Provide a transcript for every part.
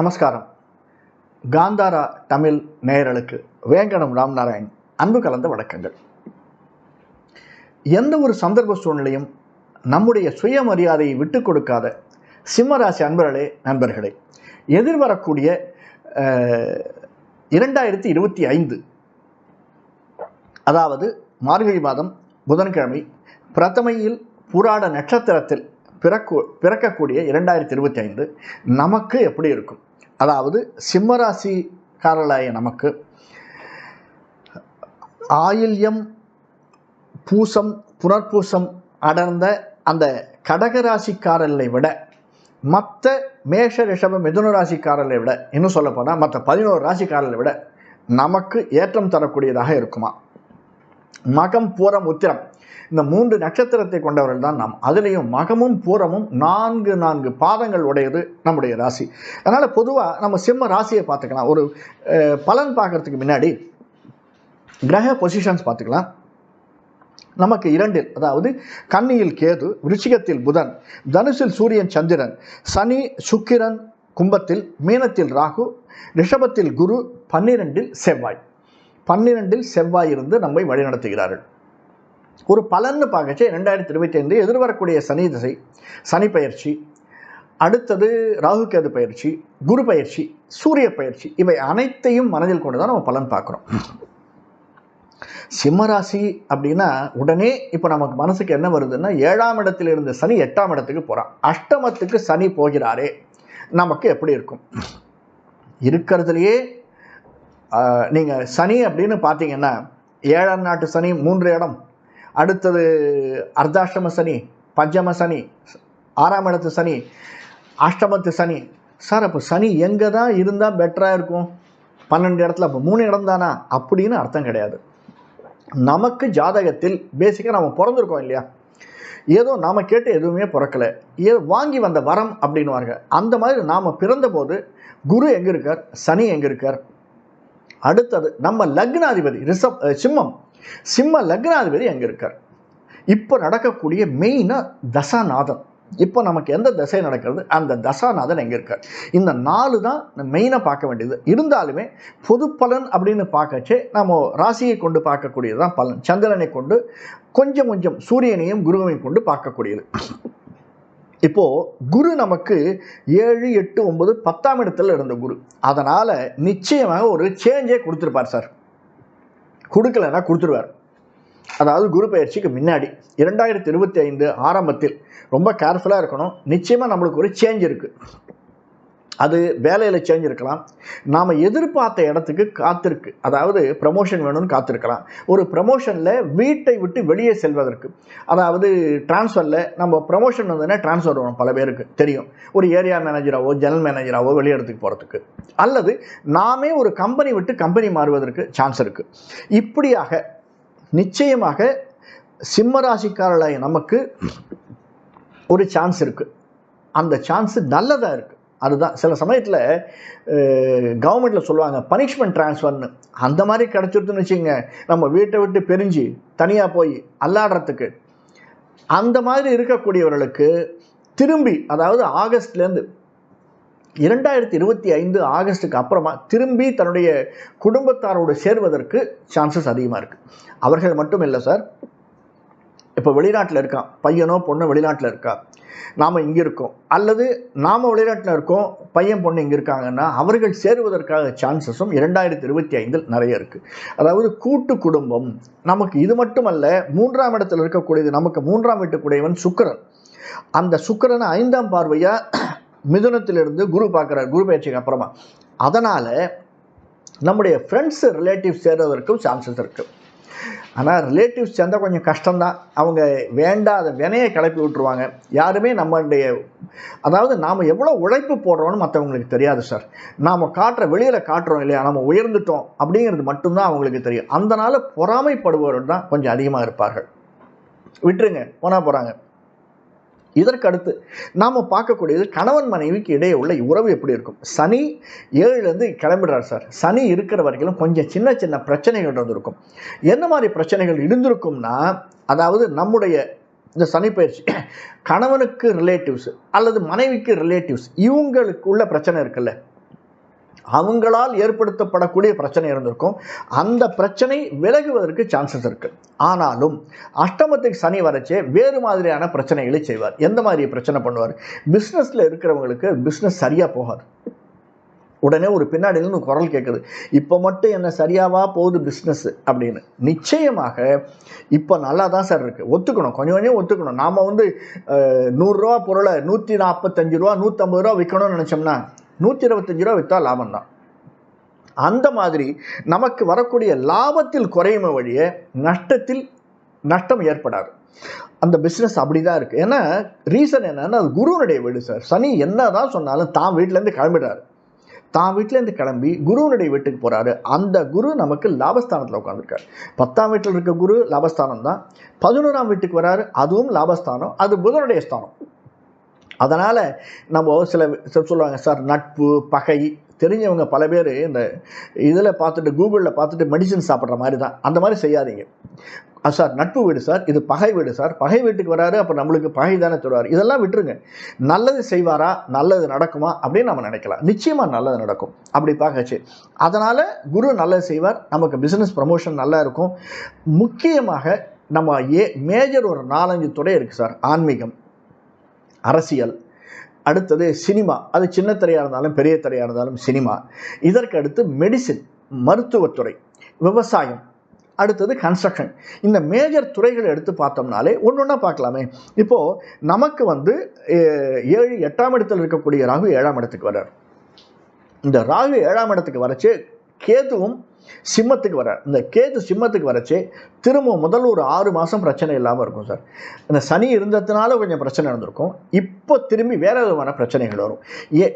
நமஸ்காரம். காந்தாரா தமிழ் நேயர்களுக்கு வேங்கடம் ராம்நாராயண் அன்பு கலந்த வணக்கங்கள். எந்த ஒரு சந்தர்ப்ப சூழ்நிலையும் நம்முடைய சுயமரியாதையை விட்டு கொடுக்காத சிம்மராசி நண்பர்களே, எதிர்வரக்கூடிய 2025 அதாவது மார்கழி மாதம் புதன்கிழமை பிரதமையில் புராட நட்சத்திரத்தில் பிறக்கக்கூடிய 2025 நமக்கு எப்படி இருக்கும்? அதாவது சிம்மராசிக்காரர்களாய நமக்கு ஆயில்யம் பூசம் புனர்பூசம் அடர்ந்த அந்த கடகராசிக்காரர்களை விட மற்ற மேஷ ரிஷப மிதுன ராசிக்காரர்களை விட, இன்னும் சொல்லப்போனால் மற்ற 11 ராசிக்காரர்களை விட நமக்கு ஏற்றம் தரக்கூடியதாக இருக்குமா? மகம் பூரம் உத்திரம் இந்த 3 நட்சத்திரத்தை கொண்டவர்கள் தான் நாம். அதுலேயும் மகமும் பூரமும் 4 பாதங்கள் உடையது நம்முடைய ராசி. அதனால் பொதுவாக நம்ம சிம்ம ராசியை பார்த்துக்கலாம். ஒரு பலன் பார்க்கறதுக்கு முன்னாடி கிரக பொசிஷன்ஸ் பார்த்துக்கலாம். நமக்கு 2, அதாவது கன்னியில் கேது, விருச்சிகத்தில் புதன், தனுசில் சூரியன் சந்திரன், சனி சுக்கிரன், கும்பத்தில், மீனத்தில் ராகு, ரிஷபத்தில் குரு, 12 செவ்வாய். 12 செவ்வாய் இருந்து நம்மை வழிநடத்துகிறார்கள். ஒரு பலன்னு பார்க்கச்சு 2025 எதிர்வரக்கூடிய சனி திசை, சனி பயிற்சி, அடுத்தது ராகு கேது பயிற்சி, குரு பயிற்சி, சூரிய பயிற்சி, இவை அனைத்தையும் மனதில் கொண்டு தான் நம்ம பலன் பார்க்குறோம். சிம்மராசி அப்படின்னா உடனே இப்போ நமக்கு மனசுக்கு என்ன வருதுன்னா, 7ஆம் இடத்தில் இருந்த சனி 8ஆம் இடத்துக்கு போகிறான். அஷ்டமத்துக்கு சனி போகிறாரே, நமக்கு எப்படி இருக்கும்? இருக்கிறதுலையே நீங்கள் சனி அப்படின்னு பார்த்தீங்கன்னா 7ஆம் நாட்டு சனி 3 இடம், அடுத்தது அர்த்தாஷ்டம சனி, பஞ்சம சனி, 6ஆம் இடத்து சனி, அஷ்டமத்து சனி. சார் அப்போ சனி எங்கே தான் இருந்தால் பெட்டராக இருக்கும்? 12 இடத்துல அப்போ 3 இடம் தானா அப்படின்னு அர்த்தம் கிடையாது. நமக்கு ஜாதகத்தில் பேசிக்காக நம்ம பிறந்திருக்கோம் இல்லையா, ஏதோ நாம் கேட்டு எதுவுமே பிறக்கலை, ஏதோ வாங்கி வந்த வரம் அப்படின்வாங்க. அந்த மாதிரி நாம் பிறந்தபோது குரு எங்கே இருக்கார், சனி எங்கே இருக்கார், அடுத்தது நம்ம லக்னாதிபதி சிம்ம லக்னாதிபதி எங்கே இருக்கார், இப்போ நடக்கக்கூடிய மெயினாக தசாநாதன், இப்போ நமக்கு எந்த தசை நடக்கிறது அந்த தசாநாதன் எங்கே இருக்கார், இந்த 4 தான் மெயினாக பார்க்க வேண்டியது. இருந்தாலுமே பொது பலன் அப்படின்னு பார்க்கச்சே நம்ம ராசியை கொண்டு பார்க்கக்கூடியது தான் பலன். சந்திரனை கொண்டு கொஞ்சம் சூரியனையும் குருவையும் கொண்டு பார்க்கக்கூடியது. இப்போது குரு நமக்கு 7, 8, 9, 10ஆம் இடத்துல இருந்த குரு, அதனால் நிச்சயமாக ஒரு சேஞ்சே கொடுத்துருப்பார் சார். கொடுக்கலன்னா கொடுத்துருவார். அதாவது குரு பயிற்சிக்கு முன்னாடி 2025 ஆரம்பத்தில் ரொம்ப கேர்ஃபுல்லாக இருக்கணும். நிச்சயமாக நம்மளுக்கு ஒரு சேஞ்ச் இருக்குது. அது வேலையில் சேஞ்ச் இருக்கலாம், நாம் எதிர்பார்த்த இடத்துக்கு காத்திருக்கு, அதாவது ப்ரமோஷன் வேணும்னு காத்திருக்கலாம். ஒரு ப்ரமோஷனில் வீட்டை விட்டு வெளியே செல்வதற்கு, அதாவது டிரான்ஸ்ஃபரில் நம்ம ப்ரமோஷன் வந்ததுன்னா டிரான்ஸ்ஃபர் வரும், பல பேருக்கு தெரியும். ஒரு ஏரியா மேனேஜராகவோ ஜெனரல் மேனேஜராகவோ வெளியே இடத்துக்கு போகிறதுக்கு, அல்லது நாமே ஒரு கம்பெனி விட்டு கம்பெனி மாறுவதற்கு சான்ஸ் இருக்குது. இப்படியாக நிச்சயமாக சிம்மராசிக்காரர்களாக நமக்கு ஒரு சான்ஸ் இருக்குது. அந்த சான்ஸு நல்லதாக இருக்குது. அதுதான் சில சமயத்தில் கவர்மெண்ட்டில் சொல்லுவாங்க பனிஷ்மெண்ட் ட்ரான்ஸ்ஃபர்னு. அந்த மாதிரி கிடச்சிருதுன்னு வச்சுங்க, நம்ம வீட்டை விட்டு பிரிஞ்சு தனியாக போய் அல்லாடுறதுக்கு. அந்த மாதிரி இருக்கக்கூடியவர்களுக்கு திரும்பி, அதாவது ஆகஸ்ட்லேருந்து 2025 ஆகஸ்ட்டுக்கு அப்புறமா திரும்பி தன்னுடைய குடும்பத்தாரோடு சேர்வதற்கு சான்சஸ் அதிகமாக இருக்குது. அவர்கள் மட்டும் இல்லை சார், இப்போ வெளிநாட்டில் இருக்கான் பையனோ பொண்ணோ, வெளிநாட்டில் இருக்கா, நாம் இங்கே இருக்கோம், அல்லது நாம் வெளிநாட்டில் இருக்கோம், பையன் பொண்ணு இங்கே இருக்காங்கன்னா அவர்கள் சேருவதற்காக சான்சஸும் 2025 நிறைய இருக்குது. அதாவது கூட்டு குடும்பம் நமக்கு. இது மட்டுமல்ல, 3ஆம் இடத்தில் இருக்கக்கூடியது நமக்கு 3ஆம் வீட்டுக்குடையவன் சுக்கிரன். அந்த சுக்கிரனை 5ஆம் பார்வையாக மிதுனத்திலிருந்து குரு பார்க்குறார், குரு பயிற்சிக்கு அப்புறமா. அதனால் நம்முடைய ஃப்ரெண்ட்ஸு ரிலேட்டிவ்ஸ் சேர்வதற்கும் சான்சஸ் இருக்குது. ஆனால் ரிலேட்டிவ்ஸ் சேர்ந்தால் கொஞ்சம் கஷ்டம்தான். அவங்க வேண்டாத வினையை கிளப்பி விட்டுருவாங்க. யாருமே நம்மளுடைய, அதாவது நாம் எவ்வளோ உழைப்பு போடுறோன்னு மற்றவங்களுக்கு தெரியாது சார். நாம் வெளியில் காட்டுறோம் இல்லையா, நம்ம உயர்ந்துட்டோம் அப்படிங்கிறது மட்டும்தான் அவங்களுக்கு தெரியும். அதனால் பொறாமைப்படுபவர்கள் தான் கொஞ்சம் அதிகமாக இருப்பார்கள். விட்டுருங்க, போனால் போகிறாங்க. இதற்கு அடுத்து நாம் பார்க்கக்கூடியது கணவன் மனைவிக்கு இடையே உள்ள உறவு எப்படி இருக்கும். சனி 7லேருந்து கிளம்பிடுறார் சார். சனி இருக்கிற வரைக்கும் கொஞ்சம் சின்ன பிரச்சனைகள் இருந்திருக்கும். என்ன மாதிரி பிரச்சனைகள் இருந்திருக்கும்னா, அதாவது நம்முடைய இந்த சனி பயிற்சி கணவனுக்கு ரிலேட்டிவ்ஸ் அல்லது மனைவிக்கு ரிலேட்டிவ்ஸ் இவங்களுக்கு உள்ள பிரச்சனை இருக்குல்ல, அவங்களால் ஏற்படுத்தப்படக்கூடிய பிரச்சனை இருந்திருக்கும். அந்த பிரச்சனை விலகுவதற்கு சான்சஸ் இருக்கு. ஆனாலும் அஷ்டமத்துக்கு சனி வரைச்சே வேறு மாதிரியான பிரச்சனைகளை செய்வார். எந்த மாதிரி பிரச்சனை பண்ணுவார்? பிஸ்னஸில் இருக்கிறவங்களுக்கு பிஸ்னஸ் சரியாக போகாது. உடனே ஒரு பின்னாடியிருந்து குரல் கேட்குது, இப்போ மட்டும் என்ன சரியாவா போகுது பிஸ்னஸ் அப்படின்னு. நிச்சயமாக இப்போ நல்லா தான் சார் இருக்குது, ஒத்துக்கணும், கொஞ்சம் கொஞ்சம் ஒத்துக்கணும். நாம் வந்து 100 ரூபா பொருளை 145 ரூபா 150 ரூபா விற்கணும்னு நினச்சோம்னா 125 ரூபா விற்றா லாபம் தான். அந்த மாதிரி நமக்கு வரக்கூடிய லாபத்தில் குறையுமே வழியே நஷ்டம் ஏற்படாது. அந்த பிஸ்னஸ் அப்படி தான் இருக்குது. ஏன்னா ரீசன் என்னன்னா, அது குருவனுடைய வீடு சார். சனி என்ன தான் சொன்னாலும் தான் வீட்டிலேருந்து கிளம்பிடுறாரு. தான் வீட்டிலேருந்து கிளம்பி குருவனுடைய வீட்டுக்கு போகிறாரு. அந்த குரு நமக்கு லாபஸ்தானத்தில் உட்காந்துருக்காரு. 10ஆம் வீட்டில் இருக்க குரு லாபஸ்தானம் தான். 11ஆம் வீட்டுக்கு வராரு, அதுவும் லாபஸ்தானம், அது புதனுடைய ஸ்தானம். அதனால் நம்ம சில சொல்லுவாங்க சார், நட்பு பகை தெரிஞ்சவங்க பல பேர் இந்த இதில் பார்த்துட்டு கூகுளில் பார்த்துட்டு மெடிசன் சாப்பிட்ற மாதிரி தான். அந்த மாதிரி செய்யாதீங்க. சார் நட்பு வீடு சார், இது பகை வீடு சார், பகை வீட்டுக்கு வராரு, அப்போ நம்மளுக்கு பகை தானே தருவார். இதெல்லாம் விட்டுருங்க. நல்லது செய்வாரா, நல்லது நடக்குமா அப்படின்னு நம்ம நினைக்கலாம். நிச்சயமாக நல்லது நடக்கும் அப்படி பார்க்கச்சு. அதனால் குரு நல்லது செய்வார், நமக்கு பிஸ்னஸ் ப்ரமோஷன் நல்லா இருக்கும். முக்கியமாக நம்ம மேஜர் ஒரு 4-5 துறை இருக்குது சார். ஆன்மீகம், அரசியல், அடுத்தது சினிமா, அது சின்ன திரையாக இருந்தாலும் பெரிய திரையாக இருந்தாலும் சினிமா. இதற்கு அடுத்து மெடிசின், மருத்துவத்துறை, விவசாயம், அடுத்தது கன்ஸ்ட்ரக்ஷன். இந்த மேஜர் துறைகளை எடுத்து பார்த்தோம்னாலே ஒன்று ஒன்றா பார்க்கலாமே. இப்போது நமக்கு வந்து 7 8ஆம் இடத்தில் இருக்கக்கூடிய ராகு 7ஆம் இடத்துக்கு வர்றார். இந்த ராகு 7ஆம் இடத்துக்கு வரைச்சு கேதுவும் சிம்மத்துக்கு வர. இந்த கேது சிம்மத்துக்கு வரைச்சே திரும்ப முதல் ஒரு 6 மாதம் பிரச்சனை இல்லாமல் இருக்கும் சார். இந்த சனி இருந்ததுனால கொஞ்சம் பிரச்சனை இருந்திருக்கும். இப்போ திரும்பி வேற விதமான பிரச்சனைகள் வரும்.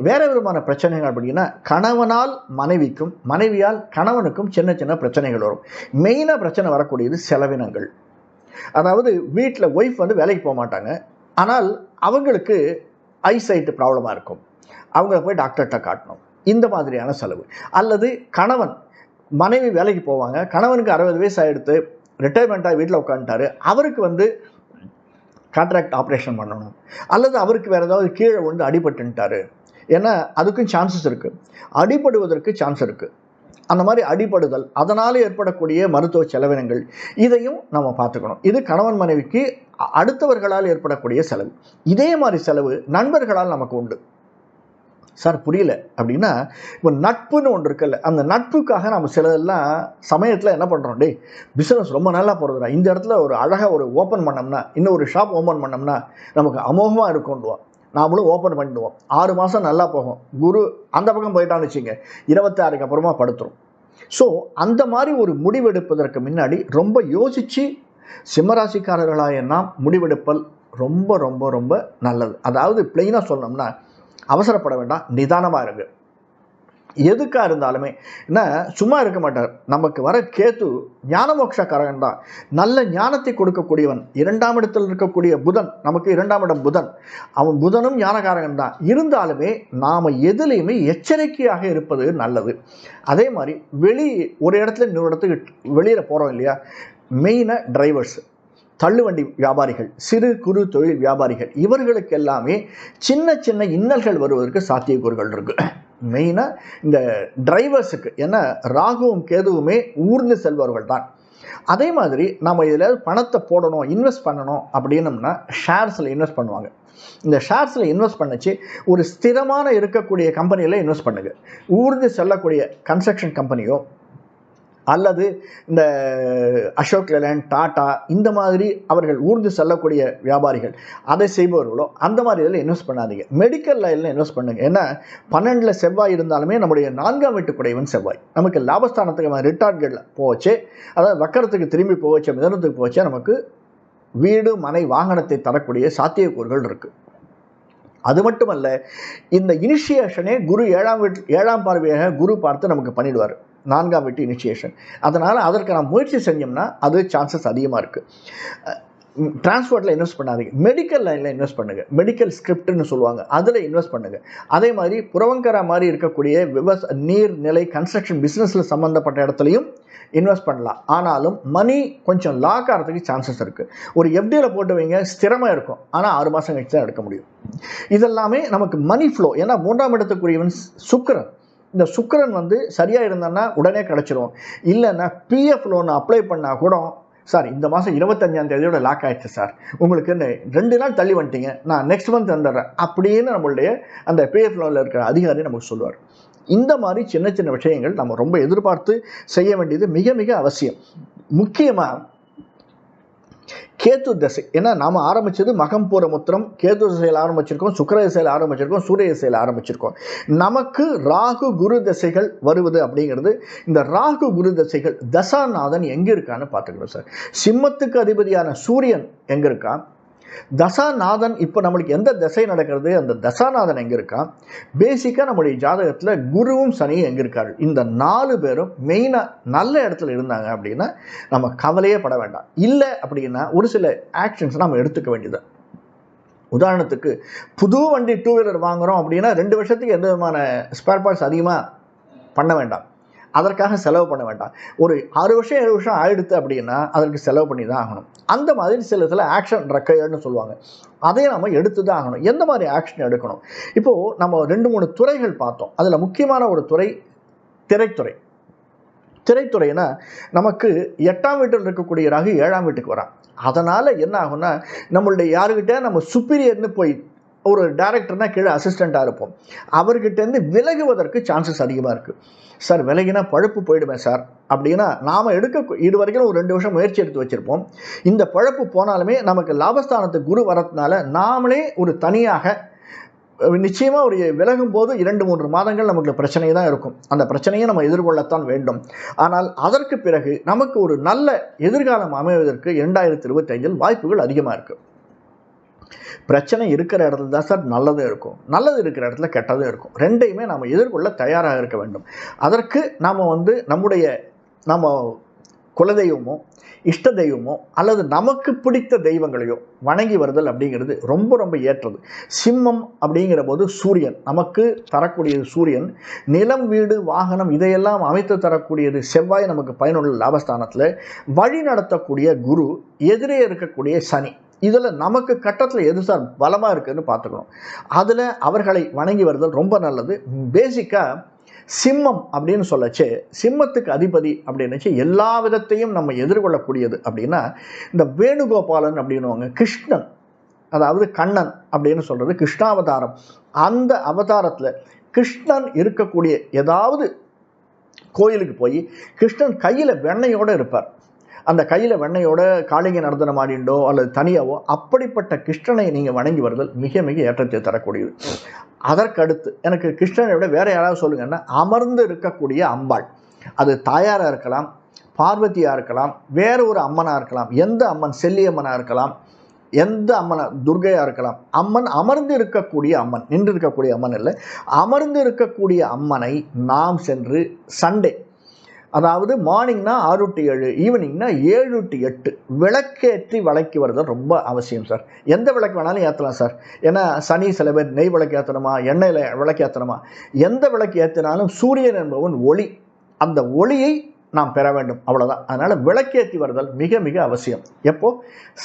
வேற விதமான பிரச்சனைகள் அப்படின்னா, கணவனால் மனைவிக்கும் மனைவியால் கணவனுக்கும் சின்ன சின்ன பிரச்சனைகள் வரும். மெயினாக பிரச்சனை வரக்கூடியது செலவினங்கள். அதாவது வீட்டில் ஒய்ஃப் வந்து வேலைக்கு போக மாட்டாங்க, ஆனால் அவங்களுக்கு ஐசைட் ப்ராப்ளமாக இருக்கும், அவங்கள போய் டாக்டர்கிட்ட காட்டணும், இந்த மாதிரியான செலவு. அல்லது கணவன் மனைவி வேலைக்கு போவாங்க, கணவனுக்கு 60 வயசு ஆகிடுத்து, ரிட்டையர்மெண்ட்டாக வீட்டில் உட்காந்துட்டாரு, அவருக்கு வந்து கான்ட்ராக்ட் ஆப்ரேஷன் பண்ணணும், அல்லது அவருக்கு வேறு ஏதாவது கீழே விழுந்து அடிபட்டுட்டாரு. ஏன்னா அதுக்கும் சான்சஸ் இருக்குது, அடிபடுவதற்கு சான்ஸ் இருக்குது. அந்த மாதிரி அடிபடுதல், அதனால் ஏற்படக்கூடிய மருத்துவ செலவினங்கள், இதையும் நம்ம பார்த்துக்கணும். இது கணவன் மனைவிக்கு அடுத்தவர்களால் ஏற்படக்கூடிய செலவு. இதே மாதிரி செலவு நண்பர்களால் நமக்கு உண்டு. சார் புரியல அப்படின்னா, இப்போ நட்புன்னு ஒன்று இருக்குல்ல, அந்த நட்புக்காக நம்ம சிலதெல்லாம் சமயத்தில் என்ன பண்ணுறோம், டே பிஸ்னஸ் ரொம்ப நல்லா போகிறதுடா, இந்த இடத்துல ஒரு அழகாக ஒரு ஓப்பன் பண்ணோம்னா, இன்னும் ஒரு ஷாப் ஓப்பன் பண்ணோம்னா நமக்கு அமோகமாக இருக்கும்டுவோம். நாமளும் ஓப்பன் பண்ணிடுவோம். 6 மாதம் நல்லா போகும். குரு அந்த பக்கம் போயிட்டான்னு வச்சுங்க, 26க்கு அப்புறமா படுத்துரும். ஸோ அந்த மாதிரி ஒரு முடிவெடுப்பதற்கு முன்னாடி ரொம்ப யோசித்து சிம்மராசிக்காரர்களாக நாம் முடிவெடுப்பல் ரொம்ப ரொம்ப ரொம்ப நல்லது. அதாவது பிளெயினாக சொன்னோம்னா, அவசரப்பட வேண்டாம், நிதானமாக இருங்க. எதுக்காக இருந்தாலுமே என்ன சும்மா இருக்க மாட்டார். நமக்கு வர கேது ஞானமோட்சக்காரன் தான், நல்ல ஞானத்தை கொடுக்கக்கூடியவன். 2ஆம் இடத்தில் இருக்கக்கூடிய புதன், நமக்கு 2ஆம் இடம் புதன், அவன் புதனும் ஞானக்காரன் தான். இருந்தாலுமே நாம் எதுலேயுமே எச்சரிக்கையாக இருப்பது நல்லது. அதே மாதிரி ஒரு இடத்துல இன்னொரு இடத்துக்கு வெளியில் போகிறோம் இல்லையா, மெயினாக டிரைவர்ஸ், தள்ளுவண்டி வியாபாரிகள், சிறு குறு தொழில் வியாபாரிகள், இவர்களுக்கு எல்லாமே சின்ன சின்ன இன்னல்கள் வருவதற்கு சாத்தியக்கூறுகள் இருக்குது. மெயினாக இந்த டிரைவர்ஸுக்கு, ஏன்னா ராகுவும் கேதுவுமே ஊர்ந்து செல்பவர்கள் தான். அதே மாதிரி நம்ம இதில் பணத்தை போடணும், இன்வெஸ்ட் பண்ணணும் அப்படின்னம்னா ஷேர்ஸில் இன்வெஸ்ட் பண்ணுவாங்க. இந்த ஷேர்ஸில் இன்வெஸ்ட் பண்ணிச்சு ஒரு ஸ்திரமான இருக்கக்கூடிய கம்பெனியில் இன்வெஸ்ட் பண்ணுங்க. ஊர்ந்து செல்லக்கூடிய கன்ஸ்ட்ரக்ஷன் கம்பெனியோ அல்லது இந்த அசோக் லேலண்ட், டாடா, இந்த மாதிரி அவர்கள் ஊர்ந்து செல்லக்கூடிய வியாபாரிகள், அதை செய்பவர்களோ அந்த மாதிரி இதில் இன்வெஸ்ட் பண்ணாதீங்க. மெடிக்கல் லைனில் இன்வெஸ்ட் பண்ணுங்க. ஏன்னா 12 செவ்வாய் இருந்தாலுமே நம்முடைய 4ஆம் வீட்டுக்குடையவன் செவ்வாய் நமக்கு லாபஸ்தானத்துக்கு ரிட்டார்ட்களில் போச்சு, அதாவது வக்கரத்துக்கு திரும்பி போச்சு, மிதனத்துக்கு போச்சு, நமக்கு வீடு மனை வாகனத்தை தரக்கூடிய சாத்தியக்கூறுகள் இருக்குது. அது மட்டுமல்ல, இந்த இனிஷியேஷனே குரு 7ஆம் பார்வையாக குரு பார்த்து நமக்கு பண்ணிடுவார், 4ஆம் வீட்டு இனிஷியேஷன். அதனால் அதற்கு நாம் முயற்சி செஞ்சோம்னா அது சான்சஸ் அதிகமாக இருக்குது. டிரான்ஸ்போர்ட்டில் இன்வெஸ்ட் பண்ணாதீங்க, மெடிக்கல் லைனில் இன்வெஸ்ட் பண்ணுங்கள். மெடிக்கல் ஸ்கிரிப்ட்னு சொல்லுவாங்க, அதில் இன்வெஸ்ட் பண்ணுங்கள். அதே மாதிரி புறவங்கரா மாதிரி இருக்கக்கூடிய நீர்நிலை கன்ஸ்ட்ரக்ஷன் பிஸ்னஸில் சம்மந்தப்பட்ட இடத்துலையும் இன்வெஸ்ட் பண்ணலாம். ஆனாலும் மணி கொஞ்சம் லாக் ஆகிறதுக்கு சான்சஸ் இருக்குது. ஒரு எஃப்டியில் போட்டு வைங்க, ஸ்திரமாக இருக்கும், ஆனால் 6 மாதம் கழிச்சு தான் எடுக்க முடியும். இதெல்லாமே நமக்கு மணி ஃப்ளோ. ஏன்னா 3ஆம் இடத்துக்குரியவன் சுக்கிரன், இந்த சுக்கிரன் வந்து சரியாக இருந்தான்னா உடனே கிடச்சிரும். இல்லைன்னா பிஎஃப் லோன் அப்ளை பண்ணால் கூட, சார் இந்த மாதம் 25ஆம் தேதியோட லாக் ஆகிடுச்சு சார், உங்களுக்கு 2 நாள் தள்ளி வந்துட்டீங்க, நான் நெக்ஸ்ட் மந்த் வந்துடுறேன் அப்படின்னு நம்மளுடைய அந்த பிஎஃப் லோனில் இருக்கிற அதிகாரி நமக்கு சொல்லுவார். இந்த மாதிரி சின்ன சின்ன விஷயங்கள் நம்ம ரொம்ப எதிர்பார்த்து செய்ய வேண்டியது மிக மிக அவசியம். முக்கியமாக கேது தசை, ஏன்னா நாம் ஆரம்பித்தது மகம் பூர முத்திரம், கேது திசையில் ஆரம்பிச்சிருக்கோம், சுக்கிர திசையில் ஆரம்பிச்சிருக்கோம், சூரிய திசையில் ஆரம்பிச்சிருக்கோம். நமக்கு ராகு குரு தசைகள் வருவது அப்படிங்கிறது, இந்த ராகு குரு தசைகள் தசாநாதன் எங்கே இருக்கான்னு பார்த்துக்கணும் சார். சிம்மத்துக்கு அதிபதியான சூரியன் எங்கே இருக்கான், தசாநாதன் இப்போ நம்மளுக்கு எந்த திசை நடக்கிறது, அந்த தசாநாதன் எங்கே இருக்கான், பேசிக்காக நம்முடைய ஜாதகத்தில் குருவும் சனியும் எங்கே இருக்காரு, இந்த 4 பேரும் மெயினாக நல்ல இடத்துல இருந்தாங்க அப்படின்னா நம்ம கவலையே பட வேண்டாம். இல்லை அப்படின்னா ஒரு சில ஆக்ஷன்ஸ் நம்ம எடுத்துக்க வேண்டியது. உதாரணத்துக்கு புது வண்டி 2 வீலர் வாங்குகிறோம் அப்படின்னா 2 வருஷத்துக்கு எந்த விதமான ஸ்பேர் பார்ட்ஸ் அதிகமாக பண்ண வேண்டாம், அதற்காக செலவு பண்ண வேண்டாம். ஒரு 6 வருஷம் 7 வருஷம் ஆயிடுத்து அப்படின்னா அதற்கு செலவு பண்ணி தான் ஆகணும். அந்த மாதிரி சில ஆக்ஷன் ரெக்கையர்னு சொல்லுவாங்க, அதையும் நம்ம எடுத்து தான் ஆகணும். எந்த மாதிரி ஆக்ஷன் எடுக்கணும், இப்போது நம்ம 2-3 துறைகள் பார்த்தோம். அதில் முக்கியமான ஒரு துறை திரைத்துறை. திரைத்துறைனா நமக்கு 8ஆம் வீட்டில் இருக்கக்கூடிய ராகு 7ஆம் வீட்டுக்கு வரான். அதனால் என்ன ஆகும்னா, நம்மளுடைய யாருக்கிட்ட நம்ம சுப்பீரியர்னு போய் ஒரு டைரக்டர்னா கீழே அசிஸ்டண்ட்டாக இருப்போம், அவர்கிட்டேருந்து விலகுவதற்கு சான்சஸ் அதிகமாக இருக்குது. சார் விலகினா பழப்பு போயிடுமே சார் அப்படின்னா நாம் இது வரைக்கும் ஒரு 2 வருஷம் முயற்சி எடுத்து வச்சுருப்போம். இந்த பழப்பு போனாலுமே நமக்கு லாபஸ்தானத்துக்கு குரு வரதுனால நாமளே ஒரு தனியாக நிச்சயமாக ஒரு விலகும் போது 2-3 மாதங்கள் நமக்கு பிரச்சனை தான் இருக்கும். அந்த பிரச்சனையை நம்ம எதிர்கொள்ளத்தான் வேண்டும். ஆனால் அதற்கு பிறகு நமக்கு ஒரு நல்ல எதிர்காலம் அமைவதற்கு 2025 வாய்ப்புகள் அதிகமாக இருக்குது. பிரச்சனை இருக்கிற இடத்துல தான் சார் நல்லதும் இருக்கும், நல்லது இருக்கிற இடத்துல கெட்டதும் இருக்கும். ரெண்டையுமே நாம் எதிர்கொள்ள தயாராக இருக்க வேண்டும். அதற்கு நாம் நம்ம குலதெய்வமோ இஷ்ட தெய்வமோ அல்லது நமக்கு பிடித்த தெய்வங்களையோ வணங்கி வருதல் அப்படிங்கிறது ரொம்ப ரொம்ப ஏற்றது. சிம்மம் அப்படிங்கிற போது சூரியன் நமக்கு தரக்கூடியது, சூரியன் நிலம் வீடு வாகனம் இதையெல்லாம் அமைத்து தரக்கூடியது செவ்வாய், நமக்கு பயனுள்ள லாபஸ்தானத்தில் வழி நடத்தக்கூடிய குரு, எதிரே இருக்கக்கூடிய சனி. இதில் நமக்கு கட்டத்தில் எது சார் பலமாக இருக்குதுன்னு பார்த்துக்கணும். அதில் அவர்களை வணங்கி வருதல் ரொம்ப நல்லது. பேசிக்காக சிம்மம் அப்படின்னு சொல்லச்சு, சிம்மத்துக்கு அதிபதி அப்படின்னுச்சு எல்லா விதத்தையும் நம்ம எதிர்கொள்ளக்கூடியது அப்படின்னா இந்த வேணுகோபாலன் அப்படின்னுவாங்க, கிருஷ்ணன், அதாவது கண்ணன் அப்படின்னு சொல்கிறது கிருஷ்ணாவதாரம். அந்த அவதாரத்தில் கிருஷ்ணன் இருக்கக்கூடிய ஏதாவது கோயிலுக்கு போய் கிருஷ்ணன் கையில் வெண்ணையோடு இருப்பார். அந்த கையில் வெண்ணையோட காளிங்க நர்த்தனம் ஆடிண்டோ அல்லது தனியாவோ அப்படிப்பட்ட கிருஷ்ணனை நீங்கள் வணங்கி வருதல் மிக மிக ஏற்றத்தை தரக்கூடியது. அதற்கடுத்து எனக்கு கிருஷ்ணனை விட வேறு யாராவது சொல்லுங்கன்னா அமர்ந்து இருக்கக்கூடிய அம்பாள், அது தாயாராக இருக்கலாம், பார்வதியாக இருக்கலாம், வேறு ஒரு அம்மனாக இருக்கலாம், எந்த அம்மன், செல்லியம்மனாக இருக்கலாம், எந்த அம்மனை, துர்கையாக இருக்கலாம். அம்மன் அமர்ந்து இருக்கக்கூடிய அம்மன், நின்று இருக்கக்கூடிய அம்மன் இல்லை, அமர்ந்து இருக்கக்கூடிய அம்மனை நாம் சென்று சண்டே, அதாவது மார்னிங்னா 6 to 7, ஈவினிங்னா 7 to 8 விளக்கேற்றி வழக்கி வருதல் ரொம்ப அவசியம் சார். எந்த விளக்கு வேணாலும் ஏற்றலாம் சார். ஏன்னா சனி சில பேர் நெய் விளக்கு ஏற்றணுமா, எண்ணெயில் விளக்கு ஏற்றணுமா, எந்த விளக்கு ஏற்றினாலும் சூரியன் என்பவன் ஒளி, அந்த ஒளியை நாம் பெற வேண்டும், அவ்வளோதான். அதனால் விளக்கேற்றி வருதல் மிக மிக அவசியம். எப்போது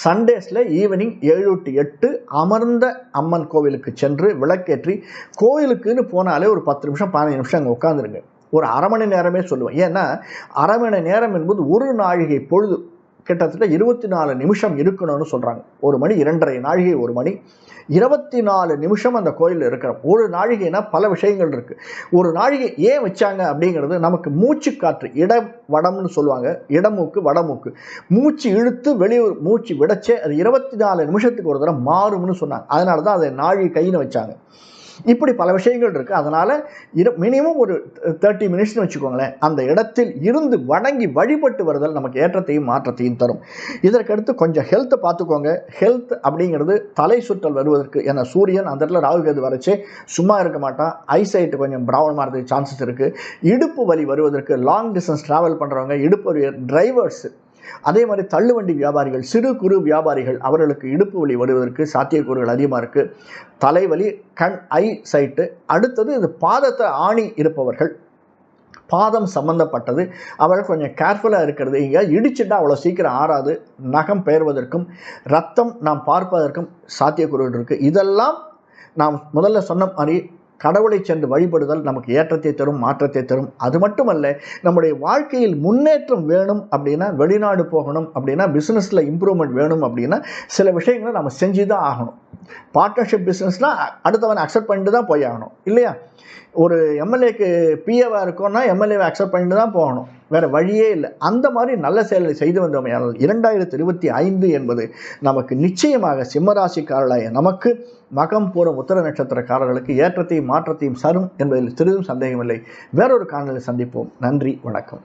சண்டேஸில் ஈவினிங் 7 to 8 அமர்ந்த அம்மன் கோவிலுக்கு சென்று விளக்கேற்றி, கோவிலுக்குன்னு போனாலே ஒரு 10 நிமிஷம் 15 நிமிஷம் அங்கே உட்காந்துருங்க. ஒரு அரை மணி நேரமே சொல்லுவேன். ஏன்னா அரை மணி நேரம் என்பது ஒரு நாழிகை பொழுது, கிட்டத்தட்ட 24 நிமிஷம் இருக்கணும்னு சொல்கிறாங்க. 1 மணி 2.5 நாழிகை, 1 மணி 24 நிமிஷம் அந்த கோயிலில் இருக்கிறோம். ஒரு நாழிகைனா பல விஷயங்கள் இருக்குது. ஒரு நாழிகை ஏன் வச்சாங்க அப்படிங்கிறது, நமக்கு மூச்சு காற்று, இடம் வடம்னு சொல்லுவாங்க, இடமூக்கு வடமூக்கு, மூச்சு இழுத்து வெளியூர் மூச்சு விடச்சே அது 24 நிமிஷத்துக்கு ஒரு தடவை மாறும்னு சொன்னாங்க. அதனால தான் அதை நாழிகை கைன்னு வச்சாங்க. இப்படி பல விஷயங்கள் இருக்குது. அதனால் மினிமம் ஒரு 30 மினிட்ஸ்னு வச்சுக்கோங்களேன், அந்த இடத்தில் இருந்து வணங்கி வழிபட்டு வருதல் நமக்கு ஏற்றத்தையும் மாற்றத்தையும் தரும். இதற்கடுத்து கொஞ்சம் ஹெல்த்தை பார்த்துக்கோங்க. ஹெல்த் அப்படிங்கிறது தலை சுற்றல் வருவதற்கு, ஏன்னா சூரியன் அந்த இடத்துல ராகு கேது வரைச்சே சும்மா இருக்க மாட்டான், ஐசைட்டு கொஞ்சம் ப்ராப்ளம் ஆகிறதுக்கு சான்சஸ் இருக்குது. இடுப்பு வலி வருவதற்கு, லாங் டிஸ்டன்ஸ் ட்ராவல் பண்ணுறவங்க, இடுப்பு டிரைவர்ஸ், அதே மாதிரி தள்ளுவண்டி வியாபாரிகள், சிறு குறு வியாபாரிகள், அவர்களுக்கு இடுப்பு வலி வருவதற்கு சாத்தியக்கூறுகள் அதிகமாக இருக்குது. தலைவலி, கண் ஐ சைட்டு. அடுத்தது இது பாதத்தை ஆணி இருப்பவர்கள், பாதம் சம்பந்தப்பட்டது, அவர்கள் கொஞ்சம் கேர்ஃபுல்லாக இருக்கிறது. இங்கே இடிச்சுட்டா அவ்வளோ சீக்கிரம் ஆறாது, நகம் பெயர்வதற்கும் ரத்தம் நாம் பார்ப்பதற்கும் சாத்தியக்கூறுகள் இருக்குது. இதெல்லாம் நாம் முதல்ல சொன்ன மாதிரி கடவுளை சென்று வழிபடுதல் நமக்கு ஏற்றத்தை தரும், மாற்றத்தை தரும். அது மட்டுமல்ல, நம்முடைய வாழ்க்கையில் முன்னேற்றம் வேணும் அப்படின்னா, வெளிநாடு போகணும் அப்படின்னா, பிஸ்னஸில் இம்ப்ரூவ்மெண்ட் வேணும் அப்படின்னா சில விஷயங்களை நம்ம செஞ்சு தான் ஆகணும். பார்ட்னர்ஷிப் பிஸ்னஸ்னால் அடுத்தவனை அக்செப்ட் பண்ணிட்டு தான் போய் ஆகணும் இல்லையா? ஒரு எம்எல்ஏக்கு பிஏவாக இருக்கோன்னா எம்எல்ஏவை அக்செப்ட் பண்ணிட்டு தான் போகணும், வேறு வழியே இல்லை. அந்த மாதிரி நல்ல செயல்களை செய்து வந்தோமையானால் 2025 என்பது நமக்கு நிச்சயமாக சிம்மராசிக்காரர்களாய நமக்கு மகம் பூரம் உத்தர நட்சத்திரக்காரர்களுக்கு ஏற்றத்தையும் மாற்றத்தையும் சரும் என்பதில் சிறிதும் சந்தேகமில்லை. வேறொரு காணொளியில் சந்திப்போம். நன்றி, வணக்கம்.